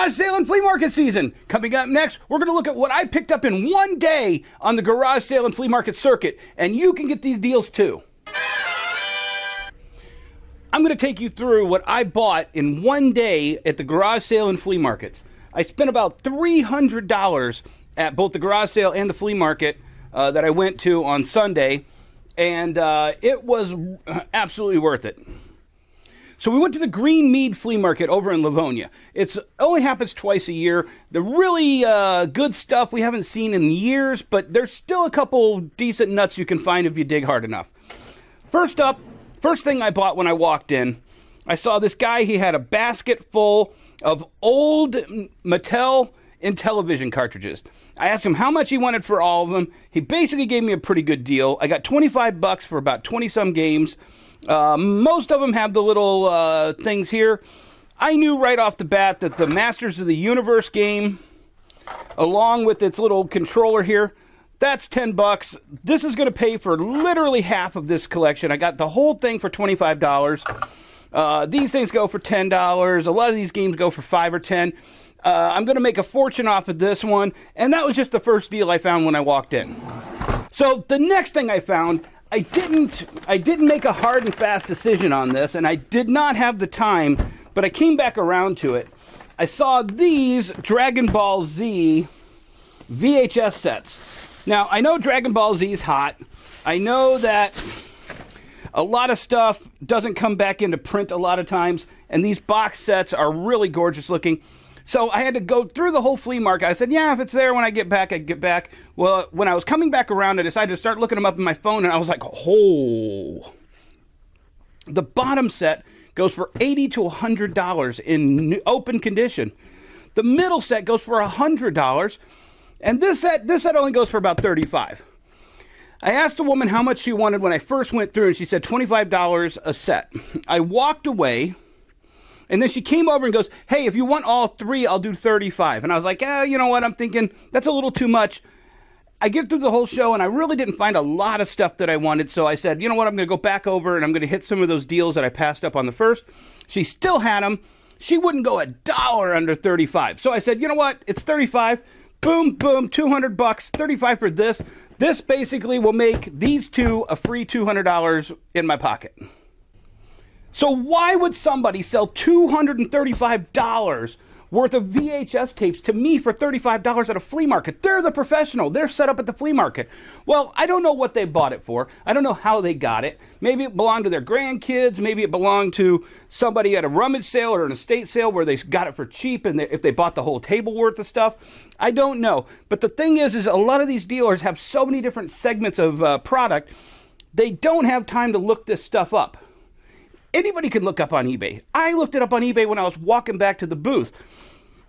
garage sale and flea market season. Coming up next, we're going to look at what I picked up in one day on the garage sale and flea market circuit, and you can get these deals too. I'm going to take you through what I bought in one day at the garage sale and flea markets. I spent about $300 at both the garage sale and the flea market that I went to on Sunday, and it was absolutely worth it. So we went to the Green Mead Flea Market over in Livonia. It only happens twice a year. The really good stuff we haven't seen in years, but there's still a couple decent nuts you can find if you dig hard enough. First thing I bought when I walked in, I saw this guy. He had a basket full of old Mattel Intellivision cartridges. I asked him how much he wanted for all of them. He basically gave me a pretty good deal. I got $25 for about 20-some games. Most of them have the little things here. I knew right off the bat that the Masters of the Universe game, along with its little controller here, that's $10. This is going to pay for literally half of this collection. I got the whole thing for $25. These things go for $10. A lot of these games go for $5 or $10. I'm going to make a fortune off of this one, and that was just the first deal I found when I walked in. So the next thing I found, I didn't make a hard and fast decision on this, and I did not have the time, but I came back around to it. I saw these Dragon Ball Z VHS sets. Now, I know Dragon Ball Z is hot. I know that a lot of stuff doesn't come back into print a lot of times, and these box sets are really gorgeous looking. So I had to go through the whole flea market. I said, yeah, if it's there when I get back, I get back. Well, when I was coming back around, I decided to start looking them up on my phone, and I was like, oh. The bottom set goes for $80 to $100 in open condition. The middle set goes for $100, and this set only goes for about $35. I asked the woman how much she wanted when I first went through, and she said $25 a set. I walked away. And then she came over and goes, hey, if you want all three, I'll do $35. And I was like, you know what? I'm thinking that's a little too much. I get through the whole show, and I really didn't find a lot of stuff that I wanted. So I said, you know what? I'm going to go back over, and I'm going to hit some of those deals that I passed up on the first. She still had them. She wouldn't go $1 under $35. So I said, you know what? It's $35. Boom, boom, $200, $35 for this. This basically will make these two a free $200 in my pocket. So why would somebody sell $235 worth of VHS tapes to me for $35 at a flea market? They're the professional. They're set up at the flea market. Well, I don't know what they bought it for. I don't know how they got it. Maybe it belonged to their grandkids. Maybe it belonged to somebody at a rummage sale or an estate sale where they got it for cheap, and if they bought the whole table worth of stuff. I don't know. But the thing is a lot of these dealers have so many different segments of product, they don't have time to look this stuff up. Anybody can look up on eBay. I looked it up on eBay when I was walking back to the booth.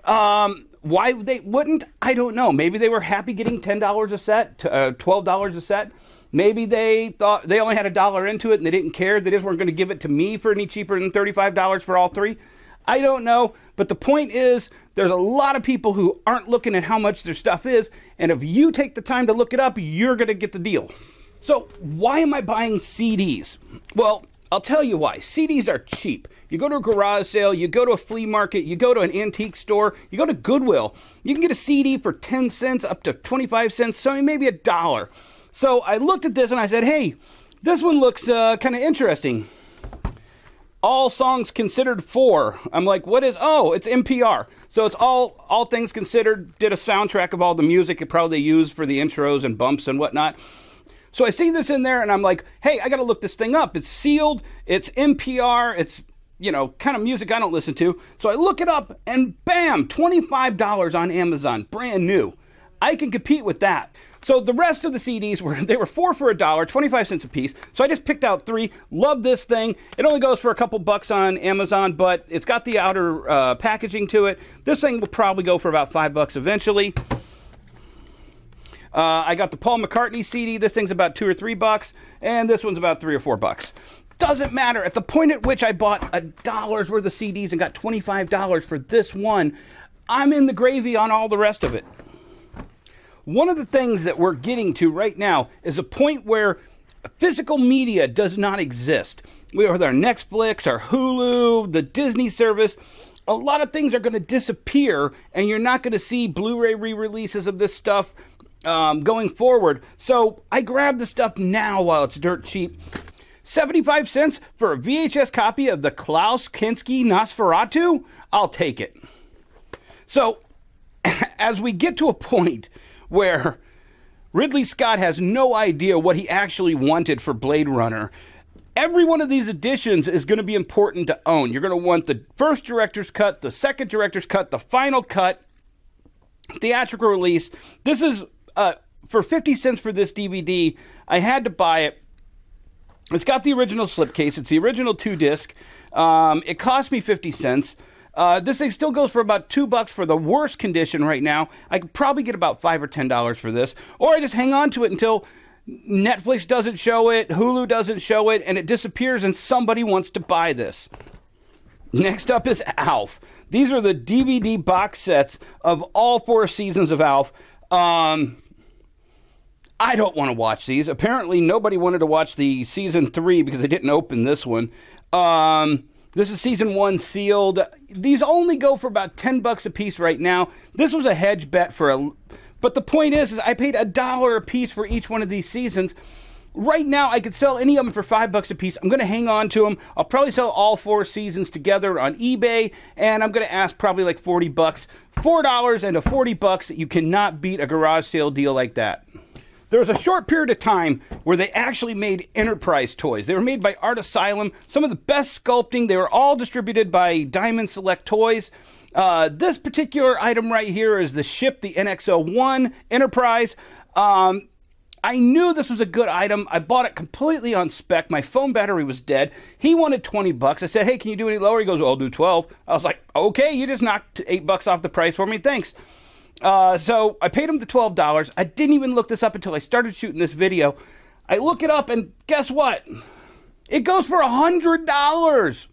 Why they wouldn't, I don't know. Maybe they were happy getting $10 a set, $12 a set. Maybe they thought they only had $1 into it and they didn't care. They just weren't going to give it to me for any cheaper than $35 for all three. I don't know. But the point is, there's a lot of people who aren't looking at how much their stuff is. And if you take the time to look it up, you're going to get the deal. So why am I buying CDs? Well, I'll tell you why. CDs are cheap. You go to a garage sale, you go to a flea market, you go to an antique store, you go to Goodwill. You can get a CD for 10 cents up to 25 cents, so maybe $1. So I looked at this and I said, hey, this one looks kind of interesting. All songs considered 4. I'm like, what is, it's NPR. So it's all things considered, did a soundtrack of all the music it probably used for the intros and bumps and whatnot. So I see this in there and I'm like, hey, I got to look this thing up. It's sealed. It's NPR. It's, kind of music I don't listen to. So I look it up and bam, $25 on Amazon, brand new. I can compete with that. So the rest of the CDs were 4 for $1, 25 cents a piece. So I just picked out 3. Love this thing. It only goes for a couple bucks on Amazon, but it's got the outer packaging to it. This thing will probably go for about $5 eventually. I got the Paul McCartney CD. This thing's about $2 or $3, and this one's about $3 or $4. Doesn't matter. At the point at which I bought $1 worth of CDs and got $25 for this one, I'm in the gravy on all the rest of it. One of the things that we're getting to right now is a point where physical media does not exist. With our Netflix, our Hulu, the Disney service, a lot of things are going to disappear, and you're not going to see Blu-ray re-releases of this stuff going forward. So I grabbed the stuff now while it's dirt cheap. 75 cents for a VHS copy of the Klaus Kinski Nosferatu? I'll take it. So as we get to a point where Ridley Scott has no idea what he actually wanted for Blade Runner, every one of these editions is going to be important to own. You're going to want the first director's cut, the second director's cut, the final cut, theatrical release. This is for 50 cents for this DVD. I had to buy it. It's got the original slipcase. It's the original 2-disc. It cost me 50 cents. This thing still goes for about $2 for the worst condition right now. I could probably get about $5 or $10 for this. Or I just hang on to it until Netflix doesn't show it, Hulu doesn't show it, and it disappears and somebody wants to buy this. Next up is Alf. These are the DVD box sets of all 4 seasons of Alf. I don't want to watch these. Apparently, nobody wanted to watch the season 3 because they didn't open this one. This is season 1 sealed. These only go for about $10 a piece right now. This was a hedge bet but the point is I paid $1 a piece for each one of these seasons. Right now, I could sell any of them for $5 a piece. I'm going to hang on to them. I'll probably sell all 4 seasons together on eBay, and I'm going to ask probably like $40. $4 and a $40. You cannot beat a garage sale deal like that. There was a short period of time where they actually made Enterprise toys. They were made by Art Asylum. Some of the best sculpting. They were all distributed by Diamond Select Toys. This particular item right here is the ship, the NX-01 Enterprise. I knew this was a good item. I bought it completely on spec. My phone battery was dead. He wanted $20. I said, hey, can you do any lower? He goes, well, I'll do 12. I was like, okay, you just knocked $8 off the price for me. Thanks. So I paid him the $12. I didn't even look this up until I started shooting this video. I look it up, and guess what? It goes for $100.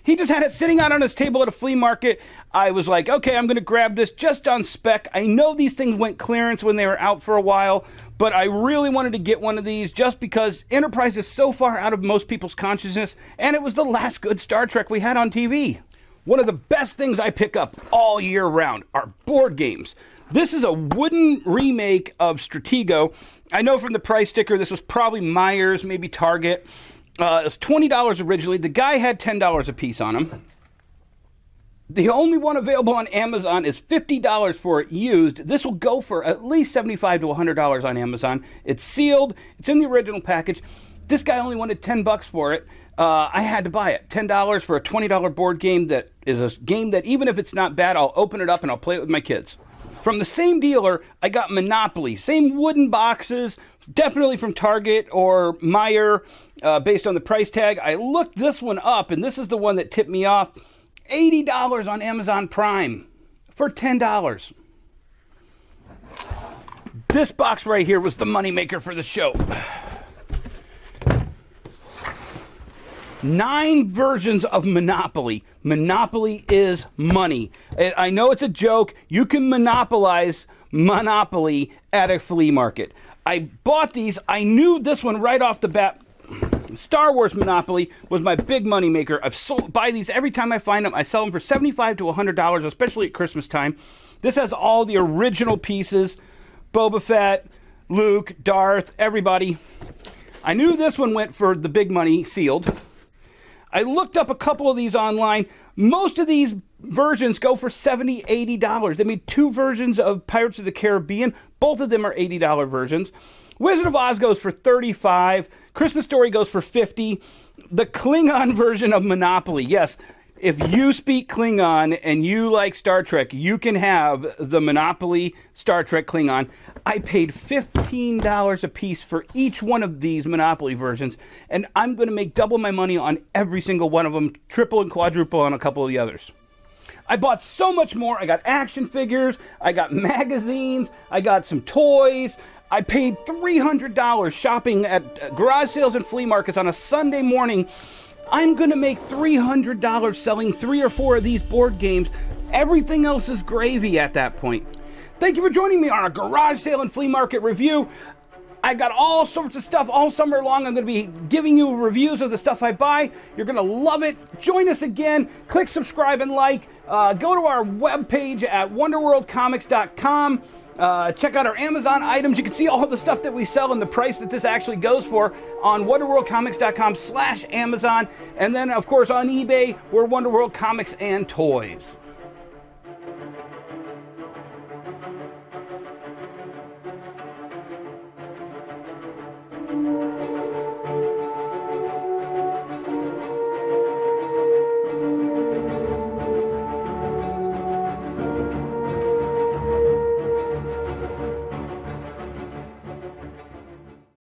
He just had it sitting out on his table at a flea market. I was like, okay, I'm going to grab this just on spec. I know these things went clearance when they were out for a while, but I really wanted to get one of these just because Enterprise is so far out of most people's consciousness, and it was the last good Star Trek we had on TV. One of the best things I pick up all year round are board games. This is a wooden remake of Stratego. I know from the price sticker this was probably Myers, maybe Target. It was $20 originally. The guy had $10 a piece on him. The only one available on Amazon is $50 for it used. This will go for at least $75 to $100 on Amazon. It's sealed. It's in the original package. This guy only wanted $10 for it. I had to buy it. $10 for a $20 board game that is a game that even if it's not bad, I'll open it up and I'll play it with my kids. From the same dealer, I got Monopoly. Same wooden boxes, definitely from Target or Meijer, based on the price tag. I looked this one up, and this is the one that tipped me off. $80 on Amazon Prime for $10. This box right here was the moneymaker for the show. 9 versions of Monopoly. Monopoly is money. I know it's a joke. You can monopolize Monopoly at a flea market. I bought these. I knew this one right off the bat. Star Wars Monopoly was my big money maker. Buy these every time I find them. I sell them for $75 to $100, especially at Christmas time. This has all the original pieces. Boba Fett, Luke, Darth, everybody. I knew this one went for the big money, sealed. I looked up a couple of these online. Most of these versions go for $70, $80. They made 2 versions of Pirates of the Caribbean. Both of them are $80 versions. Wizard of Oz goes for $35. Christmas Story goes for $50. The Klingon version of Monopoly. Yes, if you speak Klingon and you like Star Trek, you can have the Monopoly Star Trek Klingon. I paid $15 a piece for each one of these Monopoly versions, and I'm going to make double my money on every single one of them, triple and quadruple on a couple of the others. I bought so much more. I got action figures, I got magazines, I got some toys. I paid $300 shopping at garage sales and flea markets on a Sunday morning. I'm going to make $300 selling 3 or 4 of these board games. Everything else is gravy at that point. Thank you for joining me on a garage sale and flea market review. I got all sorts of stuff all summer long. I'm going to be giving you reviews of the stuff I buy. You're going to love it. Join us again. Click subscribe and like. Go to our webpage at wonderworldcomics.com. Check out our Amazon items. You can see all the stuff that we sell and the price that this actually goes for on wonderworldcomics.com/Amazon. And then, of course, on eBay, we're Wonderworld Comics and Toys.